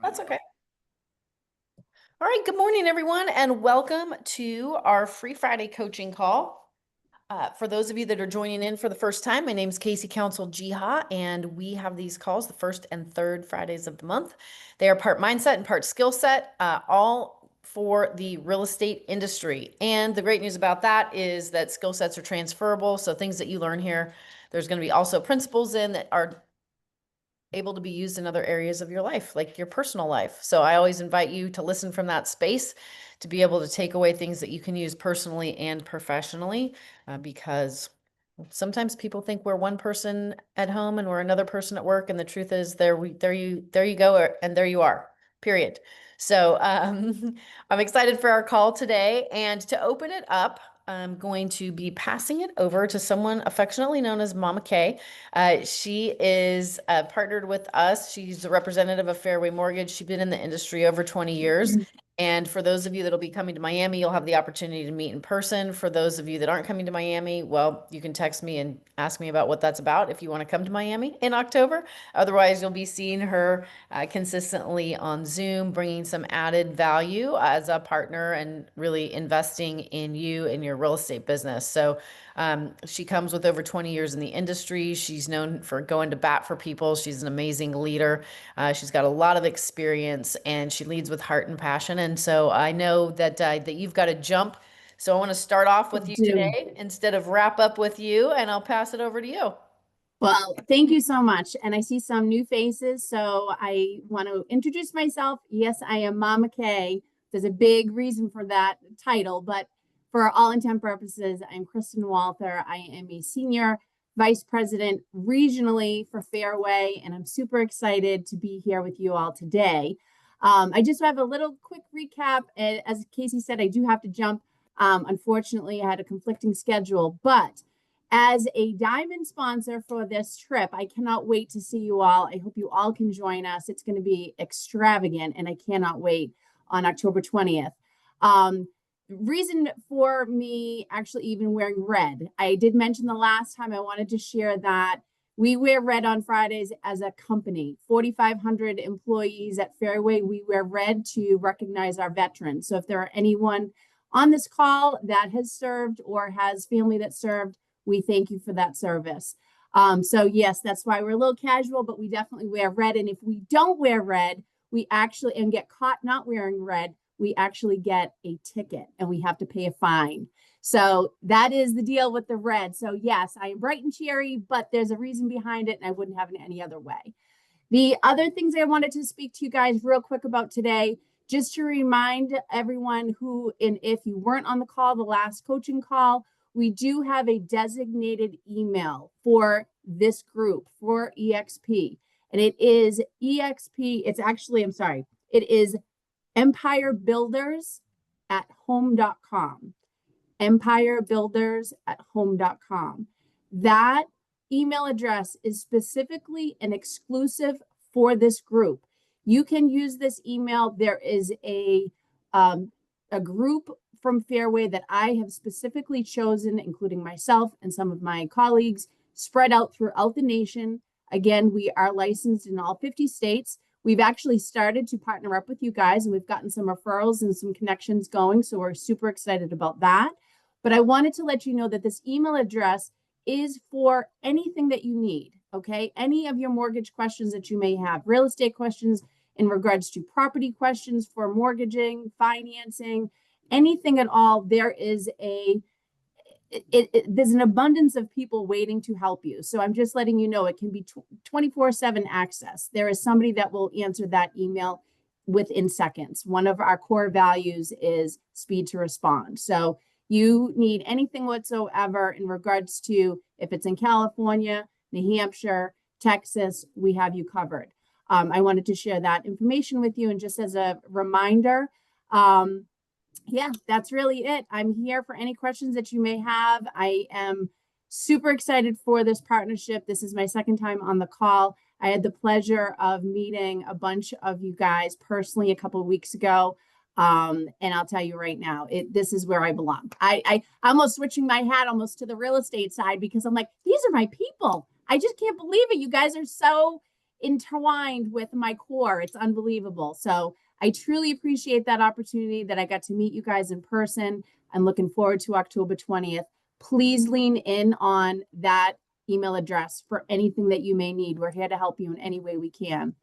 That's okay. All right. Good morning, everyone, and welcome to our Free Friday coaching call. For those of you that are joining in for the first time, my name is Casey Council Jiha, and we have these calls the first and third Fridays of the month. They are part mindset and part skill set, all for the real estate industry. And the great news about that is that skill sets are transferable. So things that you learn here, there's going to be also principles in that are able to be used in other areas of your life, like your personal life. So I always invite you to listen from that space to be able to take away things that you can use personally and professionally, because sometimes people think we're one person at home and we're another person at work, and the truth is there you go, and there you are, period. So I'm excited for our call today, and to open it up, I'm going to be passing it over to someone affectionately known as Mama Kay. She is partnered with us. She's a representative of Fairway Mortgage. She's been in the industry over 20 years. And for those of you that'll be coming to Miami, you'll have the opportunity to meet in person. For those of you that aren't coming to Miami, well, you can text me and ask me about what that's about if you want to come to Miami in October. Otherwise, you'll be seeing her consistently on Zoom, bringing some added value as a partner and really investing in you and your real estate business. So she comes with over 20 years in the industry. She's known for going to bat for people. She's an amazing leader. She's got a lot of experience, and she leads with heart and passion. And so I know that you've got to jump. So I want to start off with you Do. today instead of wrap up with you, and I'll pass it over to you. Well, thank you so much. And I see some new faces, so I want to introduce myself. Yes, I am Mama Kay. There's a big reason for that title, but for all intent purposes, I'm Kristen Walther. I am a senior vice president regionally for Fairway, and I'm super excited to be here with you all today. I just have a little quick recap. As Casey said, I do have to jump. Unfortunately, I had a conflicting schedule, but as a diamond sponsor for this trip, I cannot wait to see you all. I hope you all can join us. It's going to be extravagant, and I cannot wait on October 20th. Reason for me actually even wearing red. I did mention the last time I wanted to share that we wear red on Fridays as a company. 4,500 employees at Fairway, we wear red to recognize our veterans. So if there are anyone on this call that has served or has family that served, we thank you for that service. So yes, that's why we're a little casual, but we definitely wear red. And if we don't wear red, we actually and get caught not wearing red, we actually get a ticket and we have to pay a fine. So that is the deal with the red. So yes, I am bright and cheery, but there's a reason behind it, and I wouldn't have it any other way. The other things I wanted to speak to you guys real quick about today, just to remind everyone who, and if you weren't on the call, the last coaching call, we do have a designated email for this group for EXP. And it is EXP. It's actually, I'm sorry, it is empirebuilders at home.com. Empirebuilders at home.com. That email address is specifically and exclusive for this group. You can use this email. There is a group from Fairway that I have specifically chosen, including myself and some of my colleagues, spread out throughout the nation. Again, we are licensed in all 50 states. We've actually started to partner up with you guys, and we've gotten some referrals and some connections going. So we're super excited about that. But I wanted to let you know that this email address is for anything that you need, okay? Any of your mortgage questions that you may have, real estate questions in regards to property questions for mortgaging, financing, anything at all. There is there's an abundance of people waiting to help you. So I'm just letting you know it can be 24/7 access. There is somebody that will answer that email within seconds. One of our core values is speed to respond. So you need anything whatsoever in regards to if it's in California, New Hampshire, Texas, we have you covered. I wanted to share that information with you. And just as a reminder, yeah, that's really it. I'm here for any questions that you may have. I am super excited for this partnership. This is my second time on the call. I had the pleasure of meeting a bunch of you guys personally a couple of weeks ago. And I'll tell you right now, this is where I belong. I almost switching my hat almost to the real estate side because I'm like, these are my people. I just can't believe it. You guys are so intertwined with my core. It's unbelievable. So I truly appreciate that opportunity that I got to meet you guys in person. I'm looking forward to October 20th. Please lean in on that email address for anything that you may need. We're here to help you in any way we can.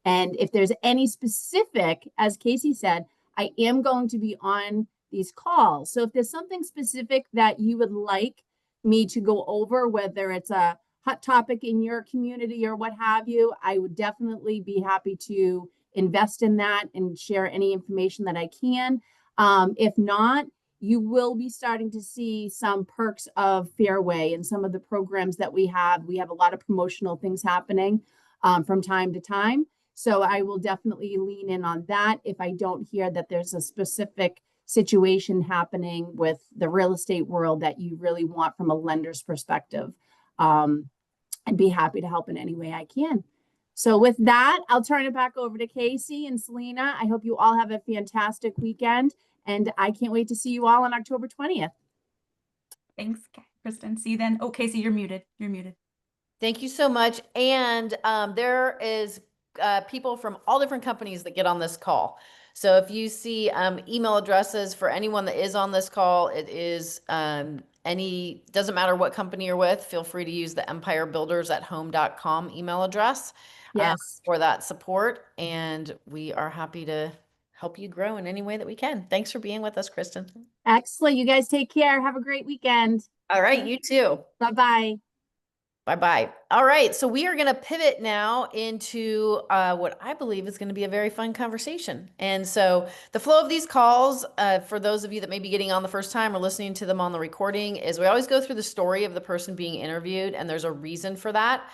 And if there's any specific, as Casey said, I am going to be on these calls. So if there's something specific that you would like me to go over, whether it's a hot topic in your community or what have you, I would definitely be happy to invest in that and share any information that I can. If not, you will be starting to see some perks of Fairway and some of the programs that we have. We have a lot of promotional things happening from time to time. So I will definitely lean in on that if I don't hear that there's a specific situation happening with the real estate world that you really want from a lender's perspective. I'd be happy to help in any way I can. So with that, I'll turn it back over to Casey and Selena. I hope you all have a fantastic weekend, and I can't wait to see you all on October 20th. Thanks, Kristen. See you then. Oh, Casey, you're muted. You're muted. Thank you so much. And there is people from all different companies that get on this call. So if you see email addresses for anyone that is on this call, it is doesn't matter what company you're with, feel free to use the empirebuildersathome.com email address Yes. for that support. And we are happy to help you grow in any way that we can. Thanks for being with us, Kristen. Excellent. You guys take care. Have a great weekend. All right, you too. Bye-bye. Bye-bye. All right, so we are going to pivot now into what I believe is going to be a very fun conversation. And so the flow of these calls, for those of you that may be getting on the first time or listening to them on the recording, is we always go through the story of the person being interviewed, and there's a reason for that.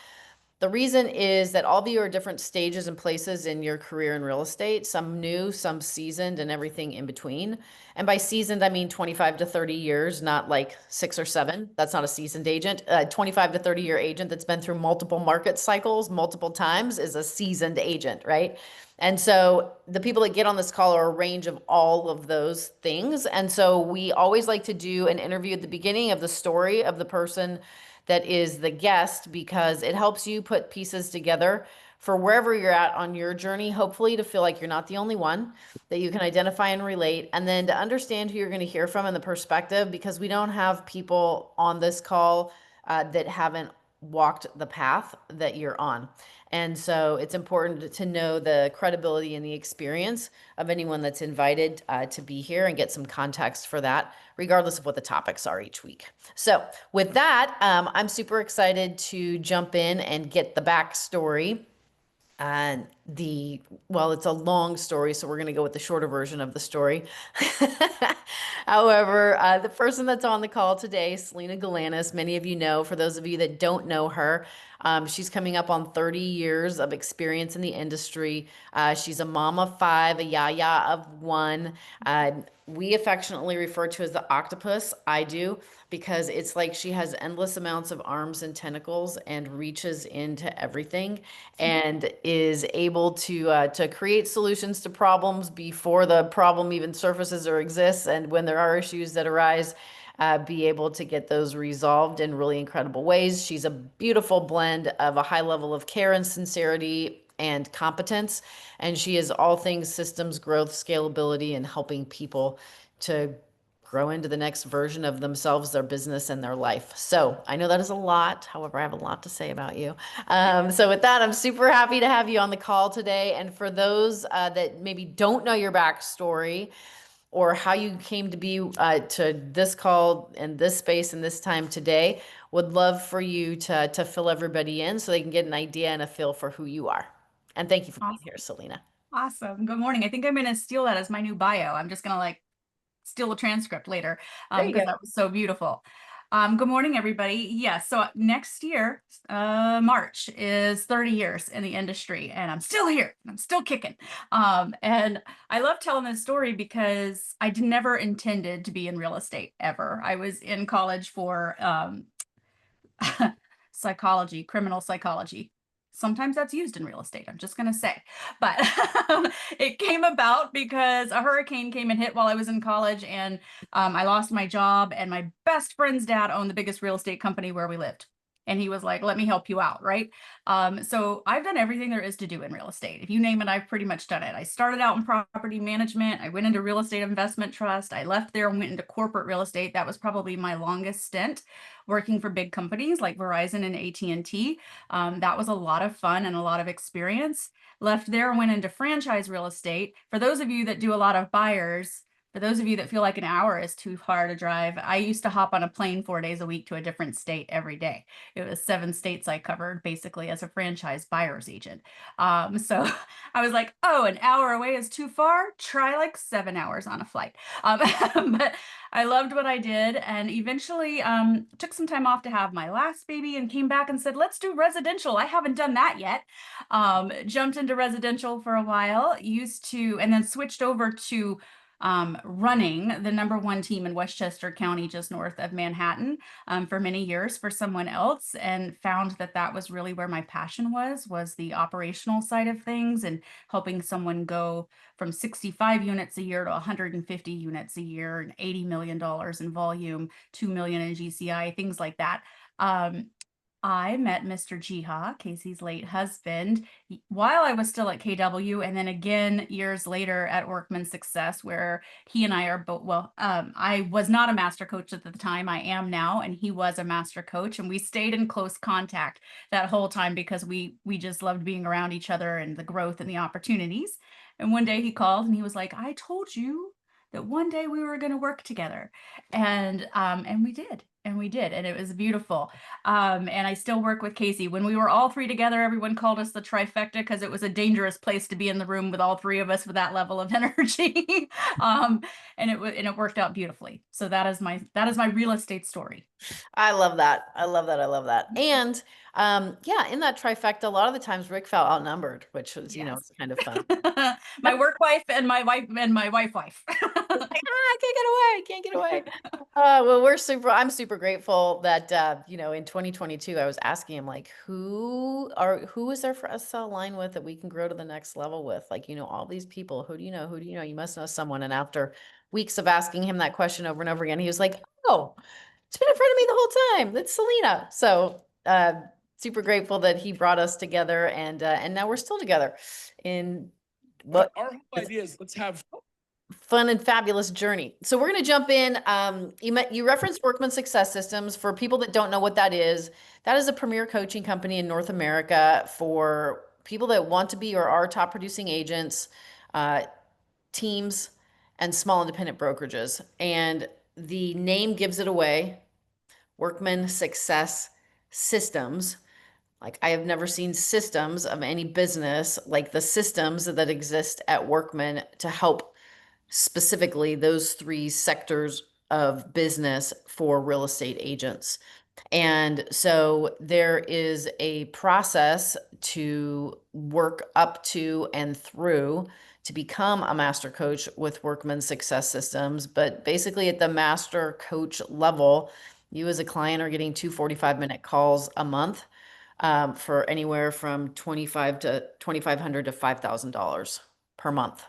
The reason is that all of you are different stages and places in your career in real estate, some new, some seasoned, and everything in between. And by seasoned, I mean 25 to 30 years, not like 6 or 7. That's not a seasoned agent. A 25 to 30-year agent that's been through multiple market cycles multiple times is a seasoned agent, right? And so the people that get on this call are a range of all of those things. And so we always like to do an interview at the beginning of the story of the person that is the guest, because it helps you put pieces together for wherever you're at on your journey, hopefully to feel like you're not the only one, that you can identify and relate, and then to understand who you're going to hear from and the perspective, because we don't have people on this call that haven't walked the path that you're on. And so it's important to know the credibility and the experience of anyone that's invited to be here and get some context for that, regardless of what the topics are each week. So with that, I'm super excited to jump in and get the backstory. And well, it's a long story, so we're going to go with the shorter version of the story. However, the person that's on the call today, Selina Galanis, many of you know. For those of you that don't know her, she's coming up on 30 years of experience in the industry. She's a mom of 5, a yaya of 1. We affectionately refer to as the octopus. I do, because it's like she has endless amounts of arms and tentacles and reaches into everything and is able to create solutions to problems before the problem even surfaces or exists. And when there are issues that arise, be able to get those resolved in really incredible ways. She's a beautiful blend of a high level of care and sincerity and competence. And she is all things systems growth, scalability, and helping people to grow into the next version of themselves, their business, and their life. So I know that is a lot. However, I have a lot to say about you. So with that, I'm super happy to have you on the call today. And for those that maybe don't know your backstory or how you came to be to this call and this space and this time today, would love for you to fill everybody in so they can get an idea and a feel for who you are. And thank you for being here, Selina. Awesome. Good morning. I think I'm going to steal that as my new bio. I'm just going to steal a transcript later because that was so beautiful. Good morning, everybody. Yes, so next year, March, is 30 years in the industry, and I'm still here. I'm still kicking. And I love telling this story because I never intended to be in real estate ever. I was in college for psychology, criminal psychology. Sometimes that's used in real estate, I'm just going to say. But it came about because a hurricane came and hit while I was in college, and I lost my job, and my best friend's dad owned the biggest real estate company where we lived. And he was like, let me help you out, right? So I've done everything there is to do in real estate. If you name it, I've pretty much done it. I started out in property management. I went into real estate investment trust. I left there and went into corporate real estate. That was probably my longest stint working for big companies like Verizon and AT&T. That was a lot of fun and a lot of experience. Left there and went into franchise real estate. For those of you that do a lot of buyers, for those of you that feel like an hour is too far to drive, I used to hop on a plane 4 days a week to a different state every day. It was 7 states I covered basically as a franchise buyer's agent. So I was like, oh, an hour away is too far. Try like 7 hours on a flight. But I loved what I did, and eventually took some time off to have my last baby and came back and said, let's do residential. I haven't done that yet. Jumped into residential for a while, and then switched over to running the #1 team in Westchester County, just north of Manhattan, for many years for someone else, and found that that was really where my passion was the operational side of things and helping someone go from 65 units a year to 150 units a year and $80 million in volume, 2 million in GCI, things like that. I met Mr. Jiha, Casey's late husband, while I was still at KW, and then again years later at Workman Success, where he and I are both, well, I was not a master coach at the time. I am now, and he was a master coach, and we stayed in close contact that whole time because we just loved being around each other and the growth and the opportunities. And one day he called and he was like, I told you that one day we were going to work together. And we did. And we did. And it was beautiful. And I still work with Casey. When we were all three together, everyone called us the trifecta because it was a dangerous place to be in the room with all three of us with that level of energy. And it worked out beautifully. So that is my real estate story. I love that. I love that. I love that. And yeah, in that trifecta, a lot of the times Rick felt outnumbered, which was, Yes. it's kind of fun. My work wife and my wife. I can't get away. I can't get away. Well, I'm super grateful that, in 2022, I was asking him like, who is there for us to align with that we can grow to the next level with? Like, all these people, who do you know? Who do you know? You must know someone. And after weeks of asking him that question over and over again, he was like, oh, it's been in front of me the whole time. That's Selina. So, super grateful that he brought us together, and now we're still together in what our whole idea is let's have fun and fabulous journey. So we're going to jump in. You referenced Workman Success Systems. For people that don't know what that is a premier coaching company in North America for people that want to be or are top producing agents, teams, and small independent brokerages. And the name gives it away. Workman Success Systems. Like, I have never seen systems of any business like the systems that exist at Workman to help specifically those three sectors of business for real estate agents. And so there is a process to work up to and through to become a master coach with Workman Success Systems. But basically, at the master coach level, you as a client are getting two 45-minute calls a month, for anywhere from $2,500 to $5,000 per month.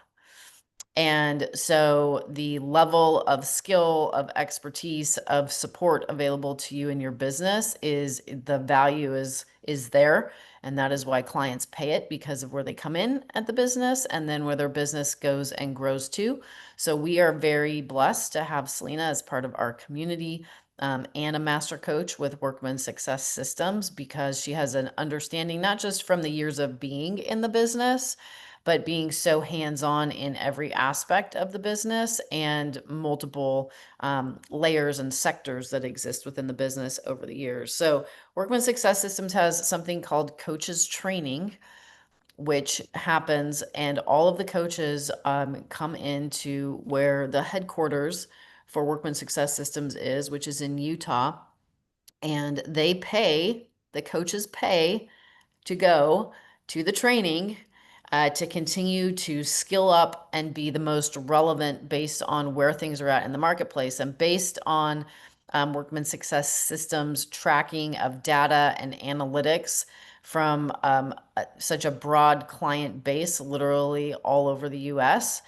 And so the level of skill, of expertise, of support available to you in your business the value is there. And that is why clients pay it, because of where they come in at the business and then where their business goes and grows to. So we are very blessed to have Selina as part of our community, and a master coach with Workman Success Systems, because she has an understanding, not just from the years of being in the business, but being so hands-on in every aspect of the business and multiple layers and sectors that exist within the business over the years. So Workman Success Systems has something called coaches training, which happens, and all of the coaches come into where the headquarters for Workman Success Systems is, which is in Utah. And the coaches pay to go to the training, to continue to skill up and be the most relevant based on where things are at in the marketplace, and based on Workman Success Systems tracking of data and analytics from such a broad client base, literally all over the US.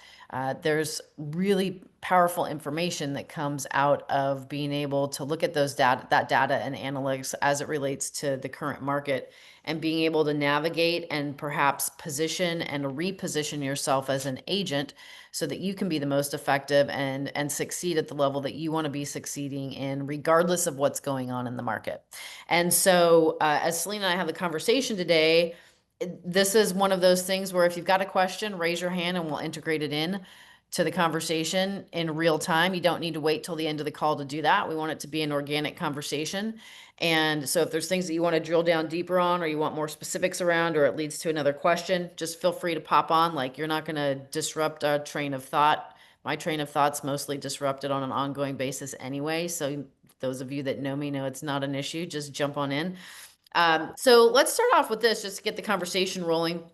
There's really powerful information that comes out of being able to look at that data and analytics as it relates to the current market, and being able to navigate and perhaps position and reposition yourself as an agent so that you can be the most effective and succeed at the level that you want to be succeeding in, regardless of what's going on in the market. And so, as Selena and I have the conversation today, this is one of those things where if you've got a question, raise your hand and we'll integrate it in to the conversation in real time. You don't need to wait till the end of the call to do that. We want it to be an organic conversation. And so if there's things that you want to drill down deeper on, or you want more specifics around, or it leads to another question, just feel free to pop on. Like, you're not going to disrupt a train of thought. My train of thought's mostly disrupted on an ongoing basis anyway. So those of you that know me know it's not an issue. Just jump on in. So let's start off with this just to get the conversation rolling.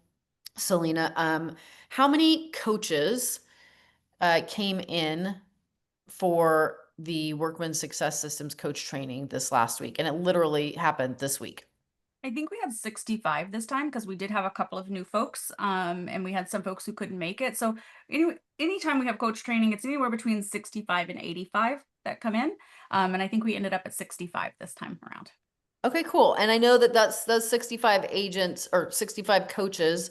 Selena, how many coaches came in for the Workman Success Systems coach training this last week? And it literally happened this week. I think we had 65 this time because we did have a couple of new folks, and we had some folks who couldn't make it. So anyway, anytime we have coach training, it's anywhere between 65 and 85 that come in. And I think we ended up at 65 this time around. Okay, cool. And I know that those 65 agents or 65 coaches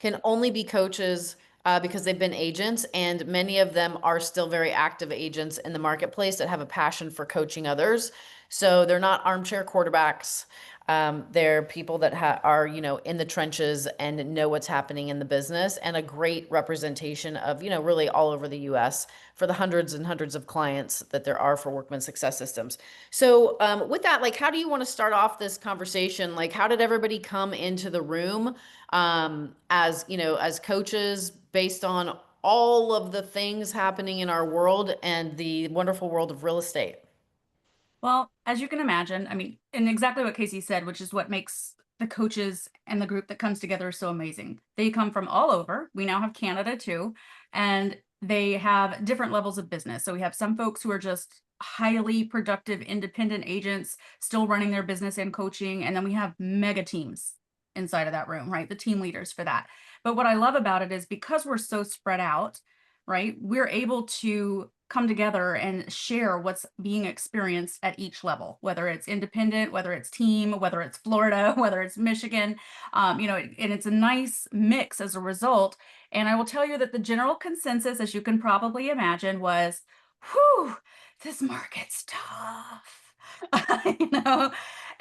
can only be coaches because they've been agents, and many of them are still very active agents in the marketplace that have a passion for coaching others. So they're not armchair quarterbacks. They're people that are, in the trenches and know what's happening in the business, and a great representation of, really all over the US for the hundreds and hundreds of clients that there are for Workman Success Systems. So with that, like, how do you want to start off this conversation? Like, how did everybody come into the room as coaches, based on all of the things happening in our world and the wonderful world of real estate? Well, as you can imagine, I mean, and exactly what Casey said, which is what makes the coaches and the group that comes together so amazing. They come from all over. We now have Canada too, and they have different levels of business. So we have some folks who are just highly productive, independent agents, still running their business and coaching. And then we have mega teams inside of that room, right? The team leaders for that. But what I love about it is because we're so spread out, right? We're able to come together and share what's being experienced at each level, whether it's independent, whether it's team, whether it's Florida, whether it's Michigan, and it's a nice mix as a result. And I will tell you that the general consensus, as you can probably imagine, was, whew, this market's tough,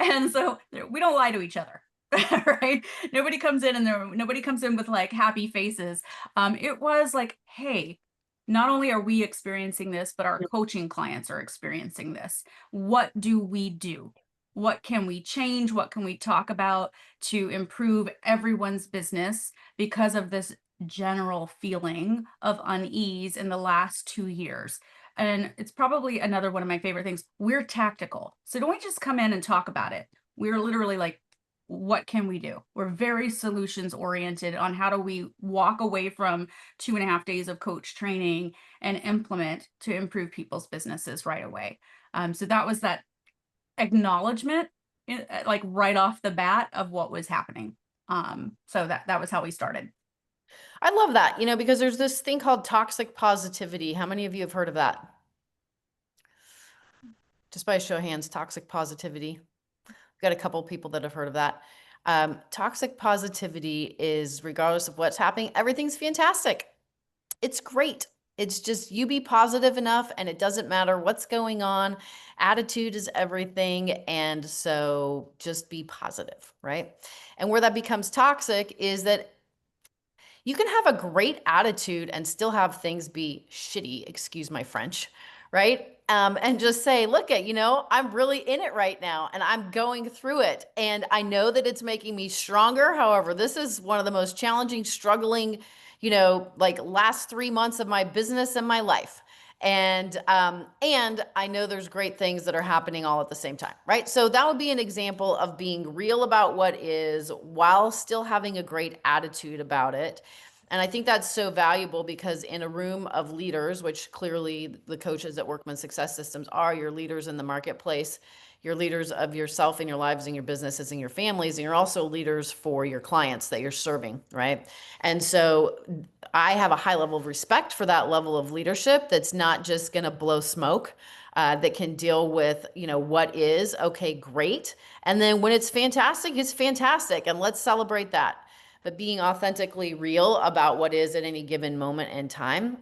and so we don't lie to each other. Right? Nobody comes in with like happy faces. It was like, hey, not only are we experiencing this, but our coaching clients are experiencing this. What do we do? What can we change? What can we talk about to improve everyone's business because of this general feeling of unease in the last 2 years? And it's probably another one of my favorite things. We're tactical. So don't we just come in and talk about it? We're literally like, what can we do? We're very solutions oriented on how do we walk away from 2.5 days of coach training and implement to improve people's businesses right away. So that was that acknowledgement, like right off the bat, of what was happening. So that was how we started. I love that, because there's this thing called toxic positivity. How many of you have heard of that? Just by a show of hands, toxic positivity. Got a couple of people that have heard of that. Toxic positivity is, regardless of what's happening, everything's fantastic. It's great. It's just you be positive enough, and it doesn't matter what's going on. Attitude is everything. And so just be positive, right? And where that becomes toxic is that you can have a great attitude and still have things be shitty, excuse my French, right? And just say, look I'm really in it right now and I'm going through it. And I know that it's making me stronger. However, this is one of the most challenging, struggling, like last 3 months of my business and my life. And I know there's great things that are happening all at the same time, right? So that would be an example of being real about what is while still having a great attitude about it. And I think that's so valuable because in a room of leaders, which clearly the coaches at Workman Success Systems are, your leaders in the marketplace, you're leaders of yourself and your lives and your businesses and your families, and you're also leaders for your clients that you're serving, right? And so I have a high level of respect for that level of leadership that's not just going to blow smoke, that can deal with, what is okay, great. And then when it's fantastic, and let's celebrate that. But being authentically real about what is at any given moment in time,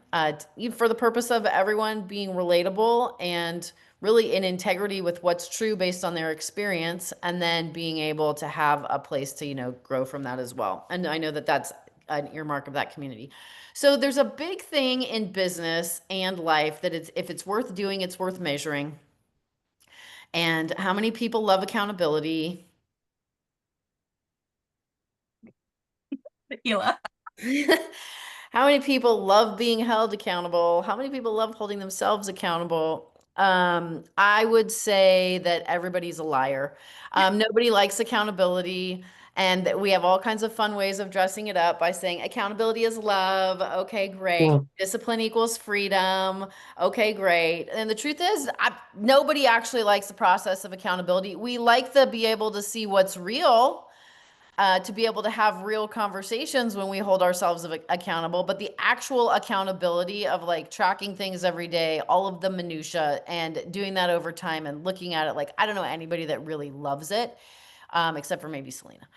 for the purpose of everyone being relatable and really in integrity with what's true based on their experience, and then being able to have a place to, grow from that as well. And I know that that's an earmark of that community. So there's a big thing in business and life that if it's worth doing, it's worth measuring. And how many people love accountability? Tequila. How many people love being held accountable? How many people love holding themselves accountable? I would say that everybody's a liar. Nobody likes accountability, and that we have all kinds of fun ways of dressing it up by saying accountability is love. Okay, great. Yeah. Discipline equals freedom. Okay, great. And the truth is, nobody actually likes the process of accountability. We like to be able to see what's real, to be able to have real conversations when we hold ourselves accountable. But the actual accountability of like tracking things every day, all of the minutia, and doing that over time and looking at it, like, I don't know anybody that really loves it, except for maybe Selina.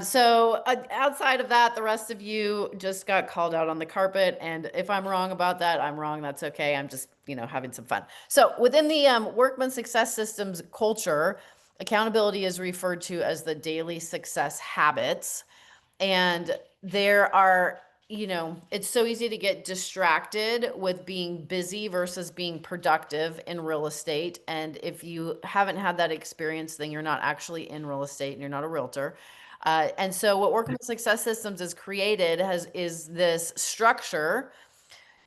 So outside of that, the rest of you just got called out on the carpet. And if I'm wrong about that, I'm wrong. That's okay. I'm just, having some fun. So within the Workman Success Systems culture, accountability is referred to as the daily success habits. And there are, it's so easy to get distracted with being busy versus being productive in real estate. And if you haven't had that experience, then you're not actually in real estate and you're not a realtor. And so what Workman Success Systems has created is this structure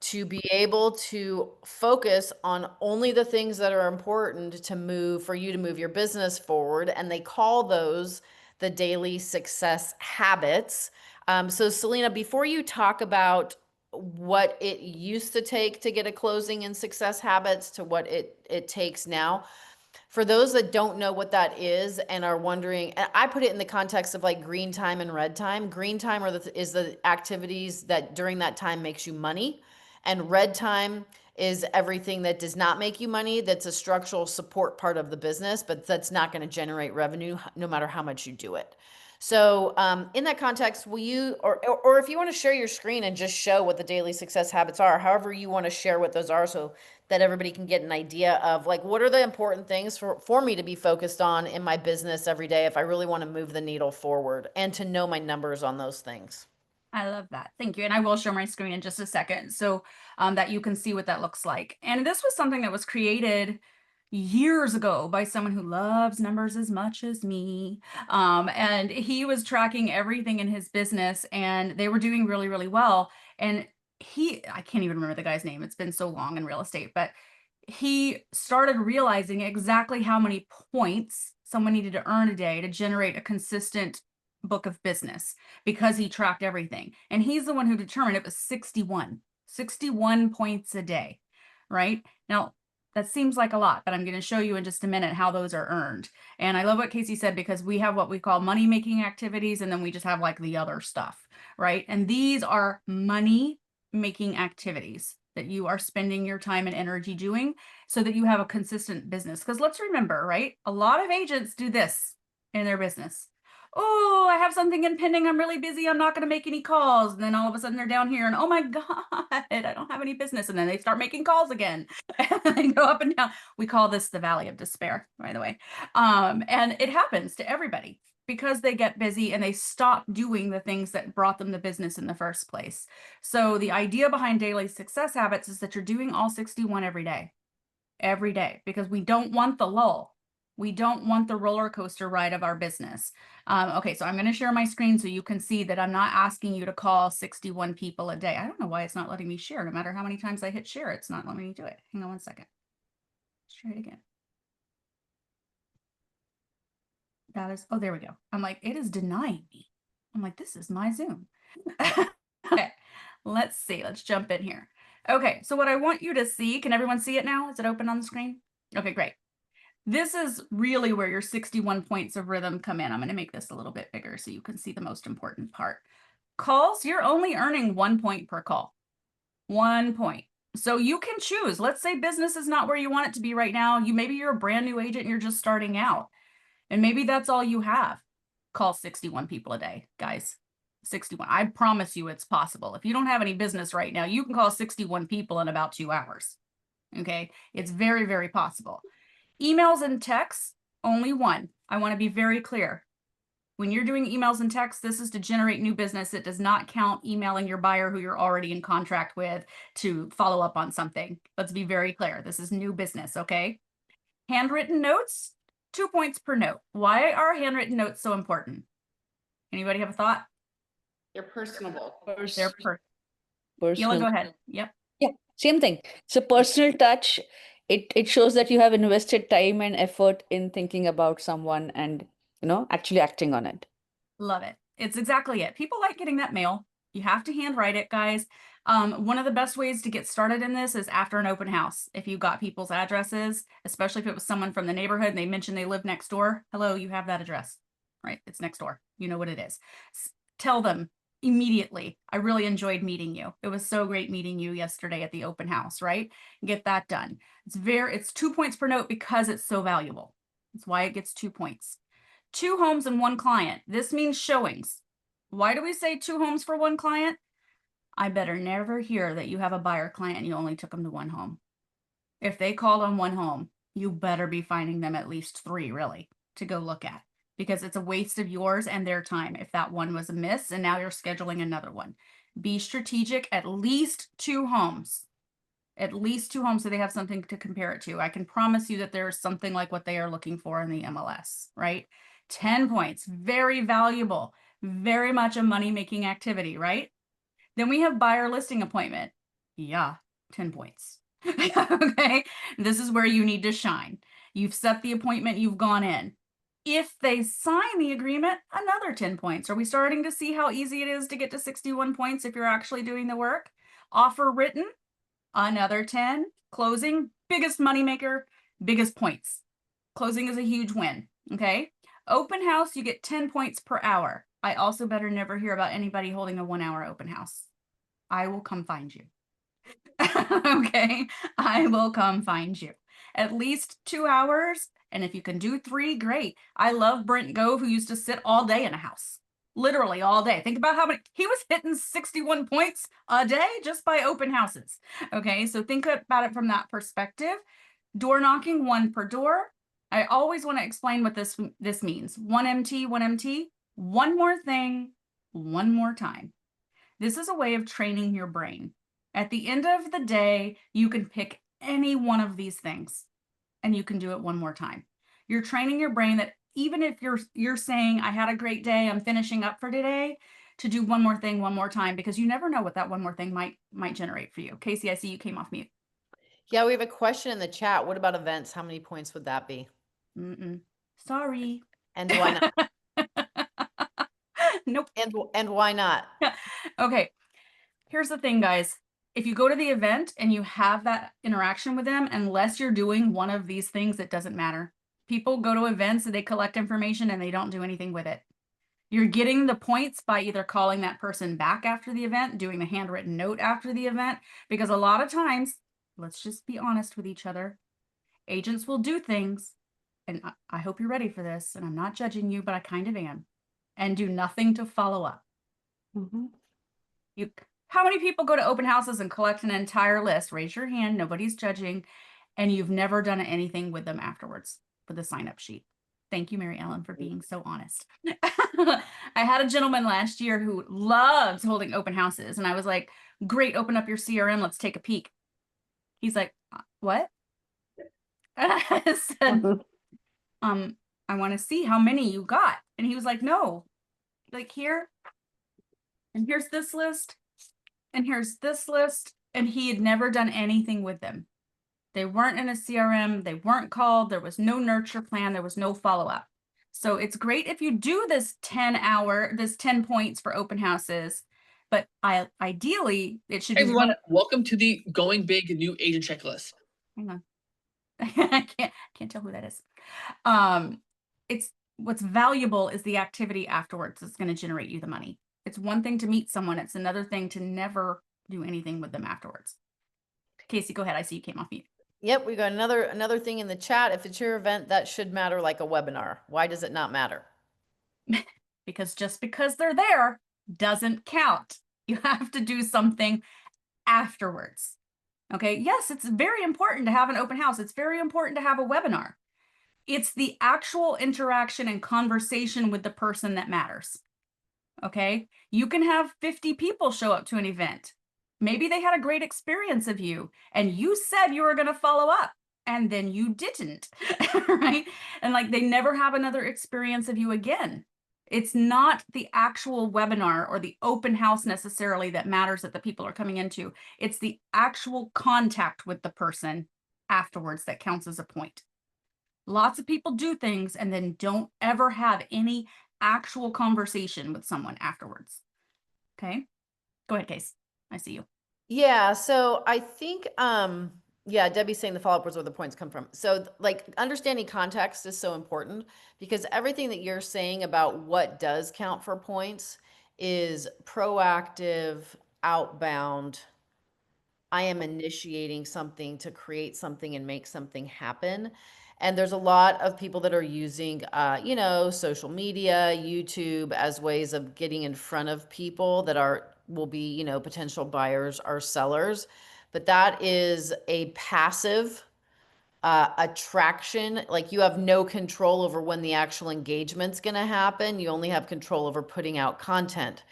to be able to focus on only the things that are important for you to move your business forward. And they call those the daily success habits. So Selina, before you talk about what it used to take to get a closing in success habits to what it takes now, for those that don't know what that is and are wondering, and I put it in the context of like green time and red time. Green time is the activities that during that time makes you money, and red time is everything that does not make you money. That's a structural support part of the business, but that's not going to generate revenue no matter how much you do it. So in that context, will you, or if you want to share your screen and just show what the daily success habits are, however you want to share what those are, so that everybody can get an idea of like, what are the important things for me to be focused on in my business every day if I really want to move the needle forward and to know my numbers on those things. I love that. Thank you. And I will share my screen in just a second so that you can see what that looks like. And this was something that was created years ago by someone who loves numbers as much as me. And he was tracking everything in his business and they were doing really, really well. And I can't even remember the guy's name. It's been so long in real estate, but he started realizing exactly how many points someone needed to earn a day to generate a consistent book of business because he tracked everything. And he's the one who determined it was 61 points a day, right? Now, that seems like a lot, but I'm going to show you in just a minute how those are earned. And I love what Casey said, because we have what we call money making activities, and then we just have like the other stuff, right? And these are money making activities that you are spending your time and energy doing so that you have a consistent business. Because let's remember, right? A lot of agents do this in their business. Oh, I have something impending. I'm really busy. I'm not going to make any calls. And then all of a sudden they're down here and, oh my God, I don't have any business. And then they start making calls again. And they go up and down. We call this the valley of despair, by the way. And it happens to everybody because they get busy and they stop doing the things that brought them the business in the first place. So the idea behind daily success habits is that you're doing all 61 every day, because we don't want the lull. We don't want the roller coaster ride of our business. Okay, so I'm going to share my screen so you can see that I'm not asking you to call 61 people a day. I don't know why it's not letting me share. No matter how many times I hit share, it's not letting me do it. Hang on one second. Share it again. Oh, there we go. I'm like, it is denying me. I'm like, this is my Zoom. Okay. Let's see. Let's jump in here. Okay, so what I want you to see, can everyone see it now? Is it open on the screen? Okay, great. This is really where your 61 points of rhythm come in. I'm going to make this a little bit bigger so you can see the most important part. Calls, you're only earning 1 point per call. 1 point. So you can choose. Let's say business is not where you want it to be right now. Maybe you're a brand new agent and you're just starting out. And maybe that's all you have. Call 61 people a day, guys. 61. I promise you it's possible. If you don't have any business right now, you can call 61 people in about 2 hours. Okay. It's very, very possible. Emails and texts, only 1. I want to be very clear. When you're doing emails and texts, this is to generate new business. It does not count emailing your buyer who you're already in contract with to follow up on something. Let's be very clear. This is new business, okay? Handwritten notes, 2 points per note. Why are handwritten notes so important? Anybody have a thought? They're personable. They're Yella, Personal. go ahead. Yep. Yeah, same thing. It's a personal touch. It shows that you have invested time and effort in thinking about someone and, actually acting on it. Love it. It's exactly it. People like getting that mail. You have to handwrite it, guys. One of the best ways to get started in this is after an open house. If you got people's addresses, especially if it was someone from the neighborhood and they mentioned they live next door. Hello, you have that address, right? It's next door. You know what it is. Tell them immediately. I really enjoyed meeting you. It was so great meeting you yesterday at the open house, right? Get that done. It's 2 points per note because it's so valuable. That's why it gets 2 points. 2 homes and 1 client. This means showings. Why do we say 2 homes for 1 client? I better never hear that you have a buyer client and you only took them to 1 home. If they called on 1 home, you better be finding them at least 3 really to go look at, because it's a waste of yours and their time if that one was a miss and now you're scheduling another one. Be strategic, at least 2 homes. At least 2 homes so they have something to compare it to. I can promise you that there's something like what they are looking for in the MLS, right? 10 points, very valuable, very much a money-making activity, right? Then we have buyer listing appointment. Yeah, 10 points. Okay, this is where you need to shine. You've set the appointment, you've gone in. If they sign the agreement, another 10 points. Are we starting to see how easy it is to get to 61 points if you're actually doing the work? Offer written, another 10. Closing, biggest moneymaker, biggest points. Closing is a huge win, okay? Open house, you get 10 points per hour. I also better never hear about anybody holding a 1-hour open house. I will come find you. Okay, I will come find you. At least 2 hours, and if you can do 3, great. I love Brent Gove, who used to sit all day in a house. Literally all day. Think about how many, he was hitting 61 points a day just by open houses. Okay, so think about it from that perspective. Door knocking, 1 per door. I always want to explain what this means. 1 MT, 1 MT, 1 more thing, 1 more time. This is a way of training your brain. At the end of the day, you can pick any one of these things and you can do it 1 more time. You're training your brain that even if you're saying, I had a great day, I'm finishing up for today, to do 1 more thing 1 more time, because you never know what that 1 more thing might generate for you. Casey, I see you came off mute. Yeah, we have a question in the chat. What about events? How many points would that be? Sorry. And why not? Nope. And why not? Okay. Here's the thing, guys. If you go to the event and you have that interaction with them, unless you're doing one of these things, it doesn't matter. People go to events and they collect information and they don't do anything with it. You're getting the points by either calling that person back after the event, doing the handwritten note after the event, because a lot of times, let's just be honest with each other, agents will do things, and I hope you're ready for this, and I'm not judging you, but I kind of am, and do nothing to follow up. How many people go to open houses and collect an entire list? Raise your hand, nobody's judging, and you've never done anything with them afterwards with a sign-up sheet. Thank you, Mary Ellen, for being so honest. I had a gentleman last year who loves holding open houses, and I was like, great, open up your CRM, let's take a peek. He's like, what? I said, I want to see how many you got. And he was like, no, like here, and here's this list, and here's this list. And he had never done anything with them. They weren't in a CRM, they weren't called, there was no nurture plan, there was no follow-up. So it's great if you do this 10 points for open houses, But ideally, it should Hey be everyone, welcome to the Going Big New Agent Checklist. hang on. I can't tell who that is. It's what's valuable is the activity afterwards that's going to generate you the money. It's one thing to meet someone, it's another thing to never do anything with them afterwards. Casey, go ahead. I see you came off mute. Yep, we got another thing in the chat. If it's your event, that should matter like a webinar. Why does it not matter? Because just because they're there doesn't count. You have to do something afterwards. Okay. Yes, it's very important to have an open house. It's very important to have a webinar. It's the actual interaction and conversation with the person that matters. Okay. You can have 50 people show up to an event. Maybe they had a great experience of you and you said you were going to follow up and then you didn't, right? And like they never have another experience of you again. It's not the actual webinar or the open house necessarily that matters that the people are coming into. It's the actual contact with the person afterwards that counts as a point. Lots of people do things and then don't ever have any actual conversation with someone afterwards. Okay, go ahead, Case. I see you. Yeah, so I think yeah, Debbie's saying the follow-up was where the points come from. So like understanding context is so important because everything that you're saying about what does count for points is proactive, outbound. I am initiating something to create something and make something happen. And there's a lot of people that are using, you know, social media, YouTube as ways of getting in front of people that will be, you know, potential buyers or sellers. But that is a passive attraction. Like you have no control over when the actual engagement's going to happen. You only have control over putting out content.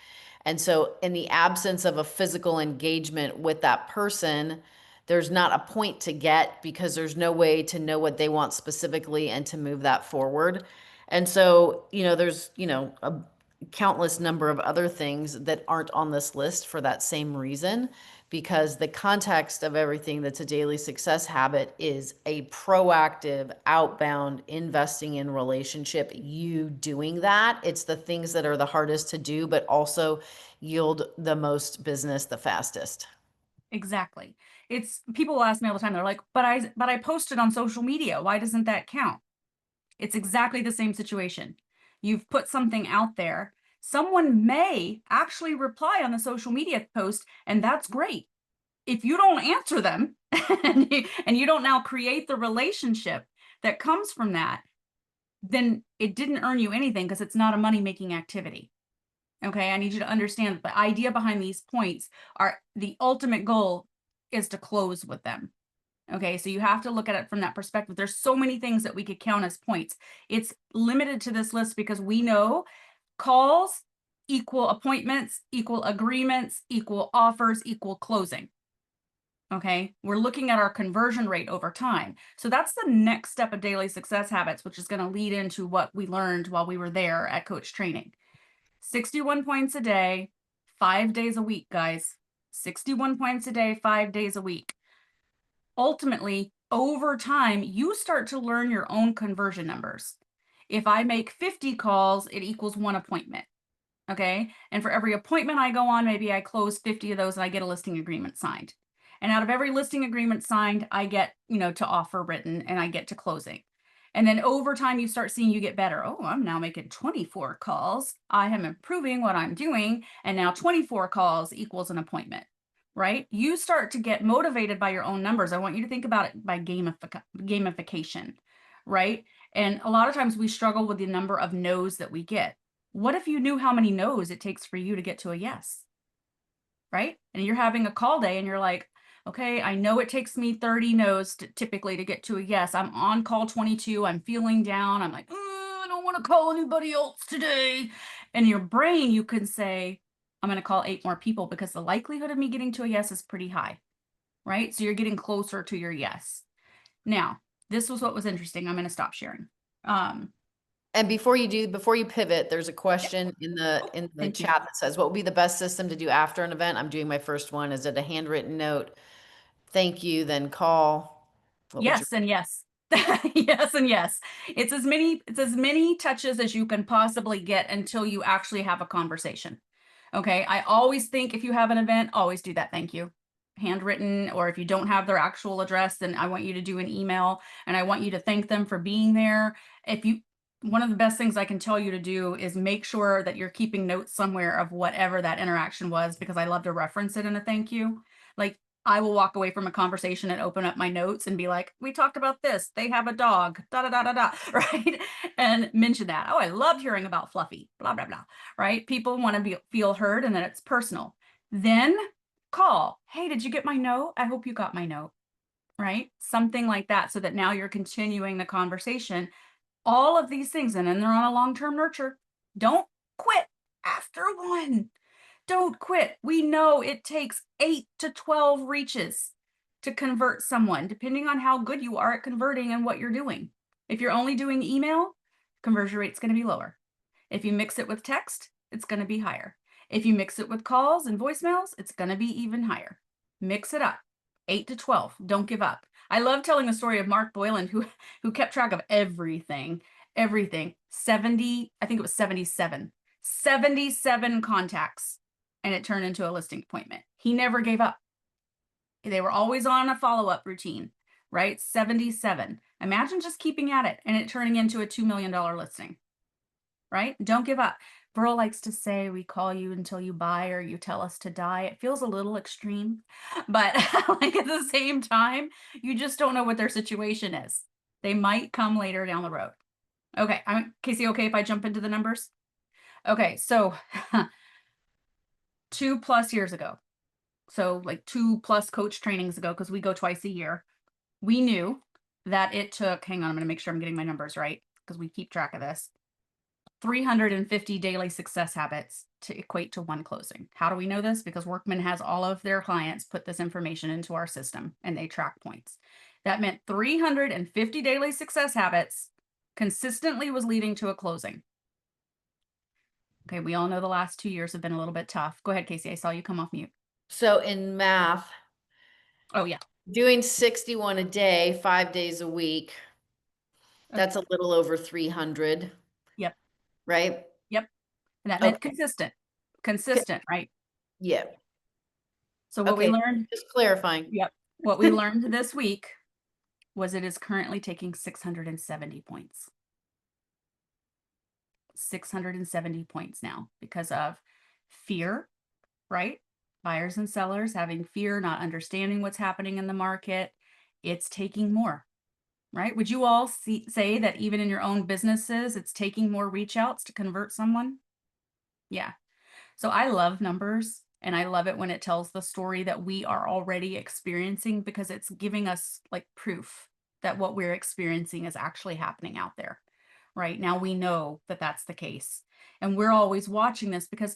And so, in the absence of a physical engagement with that person, there's not a point to get because there's no way to know what they want specifically and to move that forward. And so, you know, there's, you know, a countless number of other things that aren't on this list for that same reason, because the context of everything that's a daily success habit is a proactive, outbound investing in relationship. You doing that, it's the things that are the hardest to do, but also yield the most business the fastest. Exactly. It's people will ask me all the time. They're like, but I posted on social media. Why doesn't that count? It's exactly the same situation. You've put something out there. Someone may actually reply on the social media post, and that's great. If you don't answer them and you don't now create the relationship that comes from that, then it didn't earn you anything because it's not a money-making activity. Okay, I need you to understand that the idea behind these points are the ultimate goal is to close with them. Okay, so you have to look at it from that perspective. There's so many things that we could count as points. It's limited to this list because we know calls equal appointments, equal agreements, equal offers, equal closing. Okay, we're looking at our conversion rate over time. So that's the next step of daily success habits, which is going to lead into what we learned while we were there at coach training. 61 points a day, 5 days a week, guys. 61 points a day, 5 days a week. Ultimately, over time, you start to learn your own conversion numbers. If I make 50 calls, it equals 1 appointment. Okay. And for every appointment I go on, maybe I close 50 of those and I get a listing agreement signed. And out of every listing agreement signed, I get, you know, to offer written and I get to closing. And then over time, you start seeing you get better. Oh, I'm now making 24 calls. I am improving what I'm doing. And now 24 calls equals an appointment, right? You start to get motivated by your own numbers. I want you to think about it by gamification, right? And a lot of times we struggle with the number of no's that we get. What if you knew how many no's it takes for you to get to a yes, right? And you're having a call day and you're like, okay, I know it takes me 30 no's typically to get to a yes. I'm on call 22. I'm feeling down. I'm like, I don't want to call anybody else today. And your brain, you can say, I'm going to call 8 more people because the likelihood of me getting to a yes is pretty high, right? So you're getting closer to your yes. Now, this was what was interesting. I'm going to stop sharing. And before you pivot, there's a question in the Thank you. chat that says, what would be the best system to do after an event? I'm doing my first one. Is it a handwritten note? Thank you, then call. Yes and yes. Yes and yes. It's as many touches as you can possibly get until you actually have a conversation. Okay. I always think if you have an event, always do that. Thank you. Handwritten, or if you don't have their actual address, then I want you to do an email and I want you to thank them for being there. One of the best things I can tell you to do is make sure that you're keeping notes somewhere of whatever that interaction was, because I love to reference it in a thank you. Like, I will walk away from a conversation and open up my notes and be like, we talked about this. They have a dog, da da da da da, right? And mention that. Oh, I loved hearing about Fluffy, blah, blah, blah, right? People want to feel heard and that it's personal. Then call. Hey, did you get my note? I hope you got my note, right? Something like that, so that now you're continuing the conversation. All of these things, and then they're on a long-term nurture. Don't quit after one. Don't quit. We know it takes 8 to 12 reaches to convert someone, depending on how good you are at converting and what you're doing. If you're only doing email, conversion rate's going to be lower. If you mix it with text, it's going to be higher. If you mix it with calls and voicemails, it's going to be even higher. Mix it up. 8 to 12. Don't give up. I love telling the story of Mark Boylan, who kept track of everything. 70, I think it was 77 contacts, and it turned into a listing appointment. He never gave up. They were always on a follow-up routine, right? 77. Imagine just keeping at it and it turning into a $2 million listing, right? Don't give up. Burl likes to say, we call you until you buy or you tell us to die. It feels a little extreme, but like at the same time, you just don't know what their situation is. They might come later down the road. Okay, Casey, okay if I jump into the numbers? Okay, so 2+ years ago, so like 2+ coach trainings ago, because we go twice a year, we knew that it took, hang on, I'm going to make sure I'm getting my numbers right, because we keep track of this, 350 daily success habits to equate to one closing. How do we know this? Because Workman has all of their clients put this information into our system and they track points. That meant 350 daily success habits consistently was leading to a closing. Okay, we all know the last 2 years have been a little bit tough. Go ahead, Casey. I saw you come off mute. So in math, Oh, yeah. doing 61 a day, 5 days a week, that's a little over 300. Yep. Right? Yep. And that meant Okay. consistent, right? Yeah. So what we learned, just clarifying. yep. What we learned this week was it is currently taking 670 points. 670 points now because of fear, right? Buyers and sellers having fear, not understanding what's happening in the market. It's taking more, right? Would you all say that even in your own businesses, it's taking more reach outs to convert someone? Yeah. So I love numbers, and I love it when it tells the story that we are already experiencing, because it's giving us like proof that what we're experiencing is actually happening out there. Right now, we know that that's the case, and we're always watching this because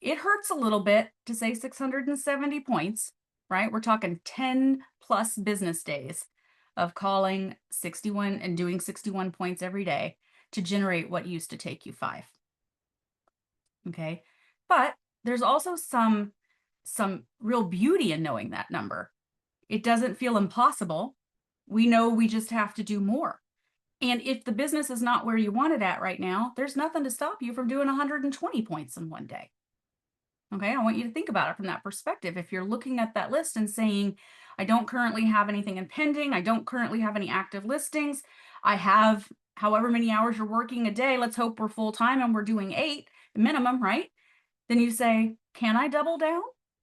it hurts a little bit to say 670 points, right? We're talking 10+ business days of calling 61 and doing 61 points every day to generate what used to take you 5. Okay. But there's also some real beauty in knowing that number. It doesn't feel impossible. We know we just have to do more. And if the business is not where you want it at right now, there's nothing to stop you from doing 120 points in one day. Okay, I want you to think about it from that perspective. If you're looking at that list and saying, I don't currently have anything in pending, I don't currently have any active listings, I have however many hours you're working a day, let's hope we're full-time and we're doing 8 minimum, right? Then you say, can I double down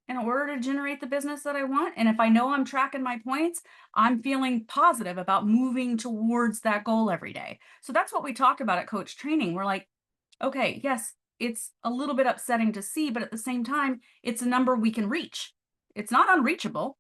in order to generate the business that I want? And if I know I'm tracking my points, I'm feeling positive about moving towards that goal every day. So that's what we talk about at Coach Training. We're like, okay, yes, it's a little bit upsetting to see, but at the same time, it's a number we can reach. It's not unreachable.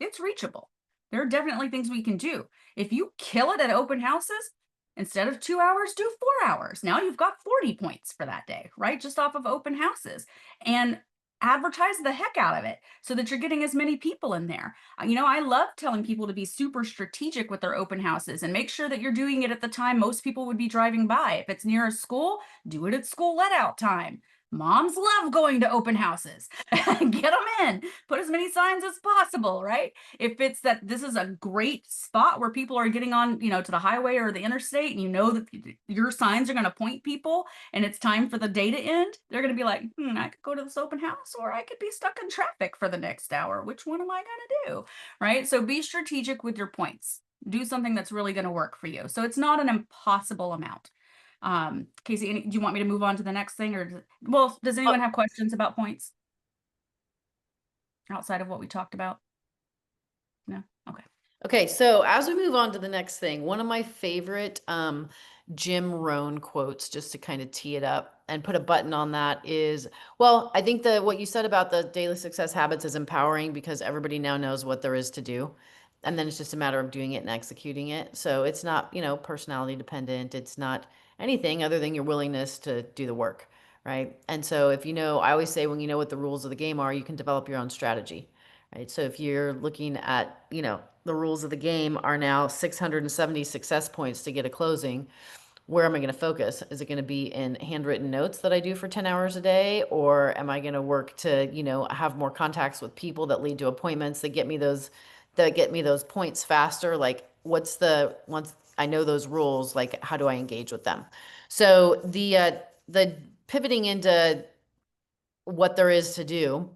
It's reachable. There are definitely things we can do. If you kill it at open houses, instead of 2 hours, do 4 hours. Now you've got 40 points for that day, right? Just off of open houses. And advertise the heck out of it so that you're getting as many people in there. You know, I love telling people to be super strategic with their open houses and make sure that you're doing it at the time most people would be driving by. If it's near a school, do it at school let out time. Moms love going to open houses. Get them in, put as many signs as possible, right? If it's that this is a great spot where people are getting on, to the highway or the interstate, and you know that your signs are going to point people and it's time for the day to end, they're going to be like, I could go to this open house, or I could be stuck in traffic for the next hour. Which one am I going to do? Right? So be strategic with your points. Do something that's really going to work for you. So it's not an impossible amount. Casey, do you want me to move on to the next thing, or does anyone have questions about points outside of what we talked about? No? Okay. Okay, so as we move on to the next thing, one of my favorite Jim Rohn quotes, just to kind of tee it up and put a button on that, is, I think what you said about the daily success habits is empowering, because everybody now knows what there is to do. And then it's just a matter of doing it and executing it. So it's not, personality dependent. It's not anything other than your willingness to do the work, right? And so if I always say, when you know what the rules of the game are, you can develop your own strategy, right? So if you're looking at, the rules of the game are now 670 success points to get a closing, where am I going to focus? Is it going to be in handwritten notes that I do for 10 hours a day? Or am I going to work to, have more contacts with people that lead to appointments that get me those points faster? Like, once I know those rules, like, how do I engage with them? So the pivoting into what there is to do,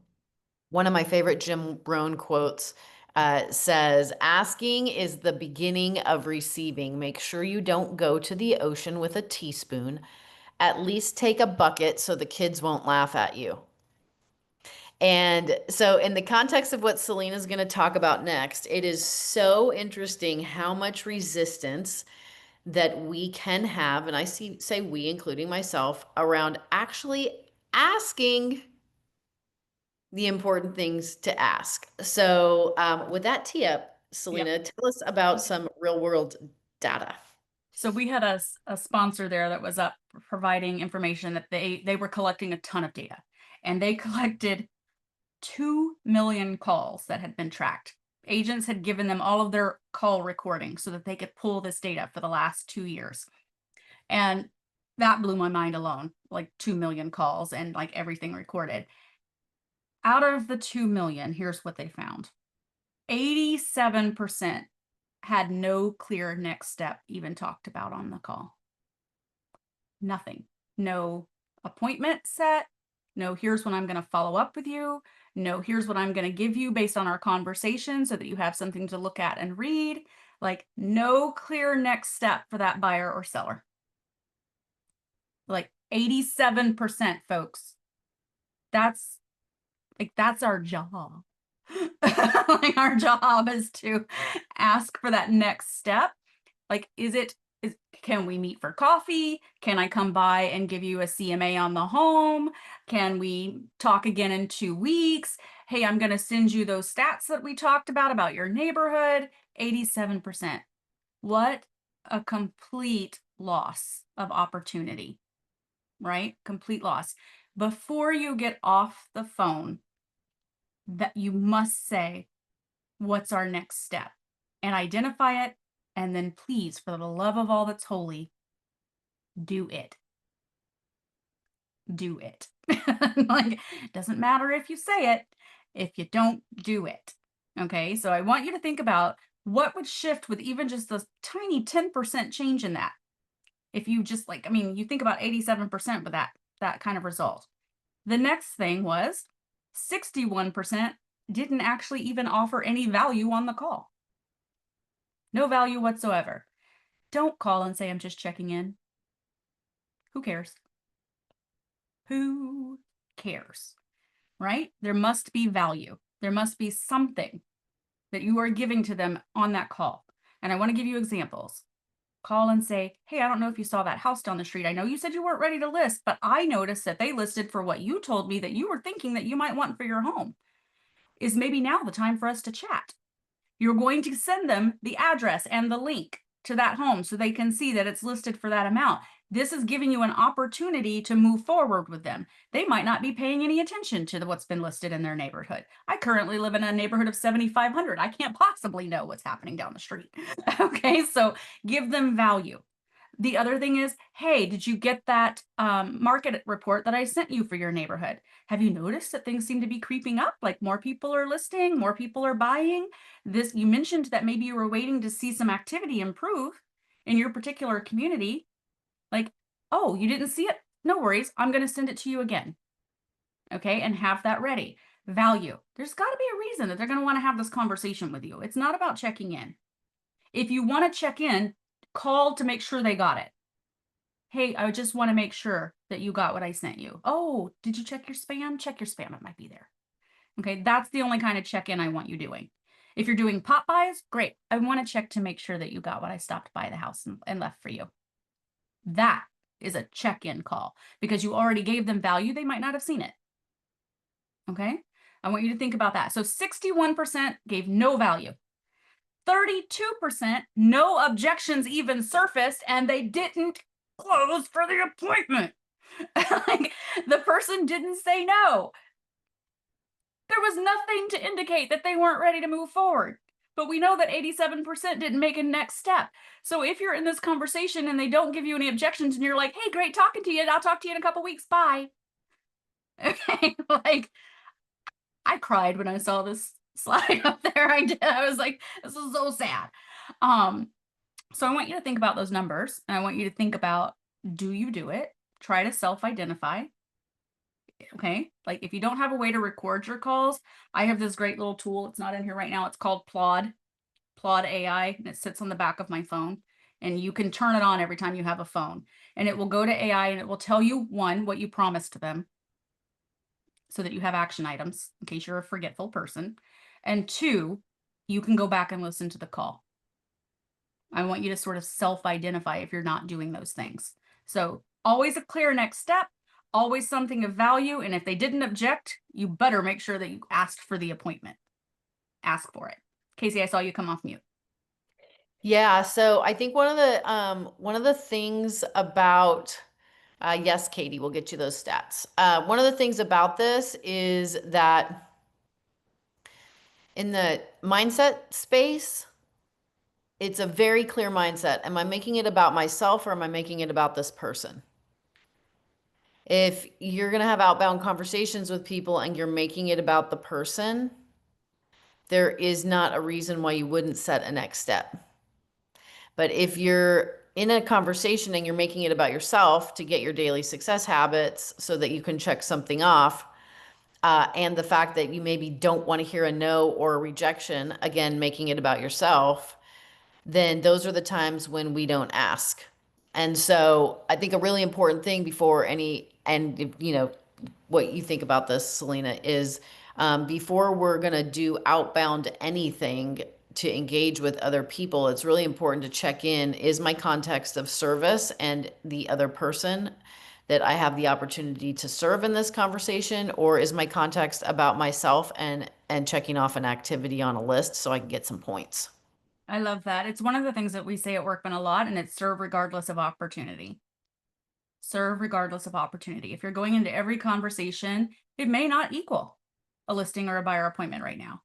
one of my favorite Jim Rohn quotes says, "Asking is the beginning of receiving. Make sure you don't go to the ocean with a teaspoon. At least take a bucket so the kids won't laugh at you." And so in the context of what Selena is going to talk about next, it is so interesting how much resistance that we can have, and I say we, including myself, around actually asking the important things to ask. So with that tee up, Selena, tell us about some real world data. So we had a sponsor there that was up providing information that they were collecting a ton of data, and they collected 2 million calls that had been tracked. Agents had given them all of their call recordings so that they could pull this data for the last 2 years. And that blew my mind alone, like 2 million calls and like everything recorded. Out of the 2 million, here's what they found. 87% had no clear next step even talked about on the call. Nothing. No appointment set. No, here's when I'm going to follow up with you. No, here's what I'm going to give you based on our conversation so that you have something to look at and read. Like, no clear next step for that buyer or seller. Like 87%, folks. That's our job. Like, our job is to ask for that next step. Like, can we meet for coffee? Can I come by and give you a CMA on the home? Can we talk again in 2 weeks? Hey, I'm going to send you those stats that we talked about your neighborhood. 87%. What a complete loss of opportunity, right? Complete loss. Before you get off the phone, that you must say, what's our next step? And identify it. And then please, for the love of all that's holy, do it. Do it. Like, it doesn't matter if you say it, if you don't do it. Okay, so I want you to think about what would shift with even just a tiny 10% change in that. If you just you think about 87% with that kind of result. The next thing was 61% didn't actually even offer any value on the call. No value whatsoever. Don't call and say, I'm just checking in. Who cares? Who cares? Right? There must be value. There must be something that you are giving to them on that call. And I want to give you examples. Call and say, hey, I don't know if you saw that house down the street. I know you said you weren't ready to list, but I noticed that they listed for what you told me that you were thinking that you might want for your home. Is maybe now the time for us to chat? You're going to send them the address and the link to that home so they can see that it's listed for that amount. This is giving you an opportunity to move forward with them. They might not be paying any attention to what's been listed in their neighborhood. I currently live in a neighborhood of 7,500. I can't possibly know what's happening down the street. Okay, so give them value. The other thing is, hey, did you get that market report that I sent you for your neighborhood? Have you noticed that things seem to be creeping up? Like more people are listing, more people are buying. This, you mentioned that maybe you were waiting to see some activity improve in your particular community. Like, oh, you didn't see it? No worries. I'm going to send it to you again. Okay. And have that ready. Value. There's got to be a reason that they're going to want to have this conversation with you. It's not about checking in. If you want to check in, call to make sure they got it. Hey, I just want to make sure that you got what I sent you. Oh, did you check your spam? Check your spam. It might be there. Okay. That's the only kind of check-in I want you doing. If you're doing pop buys, great. I want to check to make sure that you got what I stopped by the house and left for you. That is a check-in call because you already gave them value. They might not have seen it. Okay. I want you to think about that. So 61% gave no value. 32%, no objections even surfaced, and they didn't close for the appointment. Like, the person didn't say no. There was nothing to indicate that they weren't ready to move forward. But we know that 87% didn't make a next step. So if you're in this conversation and they don't give you any objections and you're like, hey, great talking to you, I'll talk to you in a couple weeks, bye. Okay, like, I cried when I saw this slide up there. I did. I was like, this is so sad. So I want you to think about those numbers, and I want you to think about, do you do it? Try to self-identify. Okay. Like if you don't have a way to record your calls, I have this great little tool. It's not in here right now. It's called Plod AI, and it sits on the back of my phone. And you can turn it on every time you have a phone, and it will go to AI and it will tell you, one, what you promised to them, so that you have action items in case you're a forgetful person. And two, you can go back and listen to the call. I want you to sort of self-identify if you're not doing those things. So always a clear next step, always something of value. And if they didn't object, you better make sure that you asked for the appointment. Ask for it. Casey, I saw you come off mute. Yeah, so I think one of the things about yes, Katie, we'll get you those stats. One of the things about this is that in the mindset space, it's a very clear mindset. Am I making it about myself or am I making it about this person? If you're going to have outbound conversations with people and you're making it about the person, there is not a reason why you wouldn't set a next step. But if you're in a conversation and you're making it about yourself to get your daily success habits so that you can check something off, and the fact that you maybe don't want to hear a no or a rejection, again, making it about yourself, then those are the times when we don't ask. And so I think a really important thing before what you think about this, Selena, is before we're going to do outbound anything to engage with other people, it's really important to check in, is my context of service and the other person that I have the opportunity to serve in this conversation, or is my context about myself and checking off an activity on a list so I can get some points? I love that. It's one of the things that we say at Workman a lot, and it's serve regardless of opportunity. Serve regardless of opportunity. If you're going into every conversation, it may not equal a listing or a buyer appointment right now,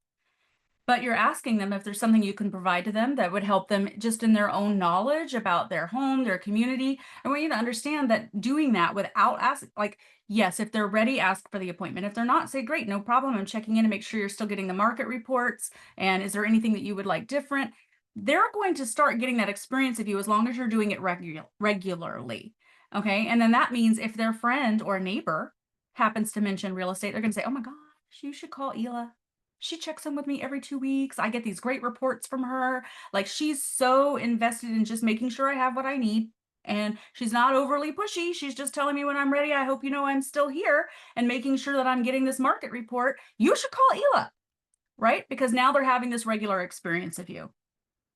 but you're asking them if there's something you can provide to them that would help them just in their own knowledge about their home, their community. I want you to understand that doing that without asking, like, yes, if they're ready, ask for the appointment. If they're not, say, great, no problem. I'm checking in to make sure you're still getting the market reports. And is there anything that you would like different? They're going to start getting that experience of you as long as you're doing it regularly. Okay. And then that means if their friend or neighbor happens to mention real estate, they're going to say, oh my gosh, you should call Ela. She checks in with me every 2 weeks. I get these great reports from her. Like, she's so invested in just making sure I have what I need. And she's not overly pushy. She's just telling me when I'm ready, I hope you know I'm still here, and making sure that I'm getting this market report. You should call Ela, right? Because now they're having this regular experience of you.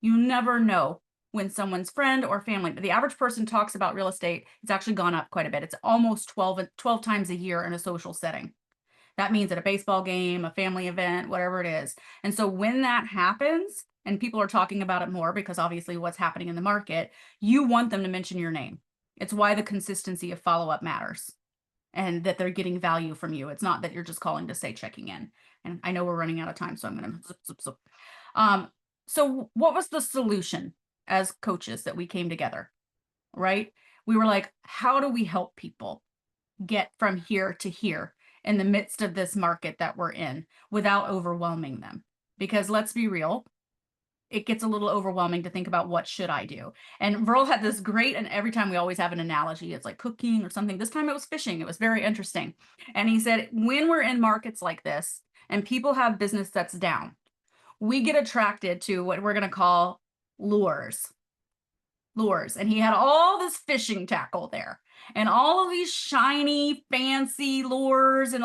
You never know when someone's friend or family, but the average person talks about real estate. It's actually gone up quite a bit. It's almost 12 times a year in a social setting. That means at a baseball game, a family event, whatever it is. And so when that happens and people are talking about it more, because obviously what's happening in the market, you want them to mention your name. It's why the consistency of follow-up matters, and that they're getting value from you. It's not that you're just calling to say checking in. And I know we're running out of time, so I'm going to zip. So what was the solution as coaches that we came together? right? We were like, how do we help people get from here to here in the midst of this market that we're in without overwhelming them? Because let's be real, it gets a little overwhelming to think about what should I do. And Verl had this great, and every time we always have an analogy, it's like cooking or something. This time it was fishing. It was very interesting. And he said, when we're in markets like this and people have business that's down, we get attracted to what we're going to call lures. And he had all this fishing tackle there and all of these shiny fancy lures and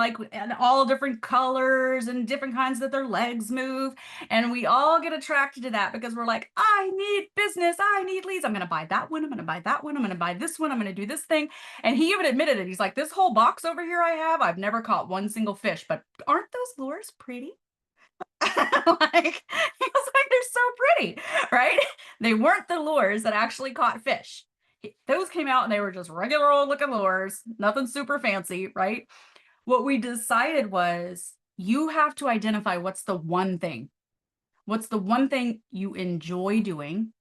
all different colors and different kinds that their legs move, and we all get attracted to that because we're like, I need business, I need leads, I'm going to buy that one, I'm going to buy that one, I'm going to buy this one, I'm going to do this thing. And he even admitted it. He's like, this whole box over here I've never caught one single fish, but aren't those lures pretty? Like, he was like, they're so pretty, right? They weren't the lures that actually caught fish. Those came out and they were just regular old looking lures, nothing super fancy, right? What we decided was you have to identify what's the one thing. What's the one thing you enjoy doing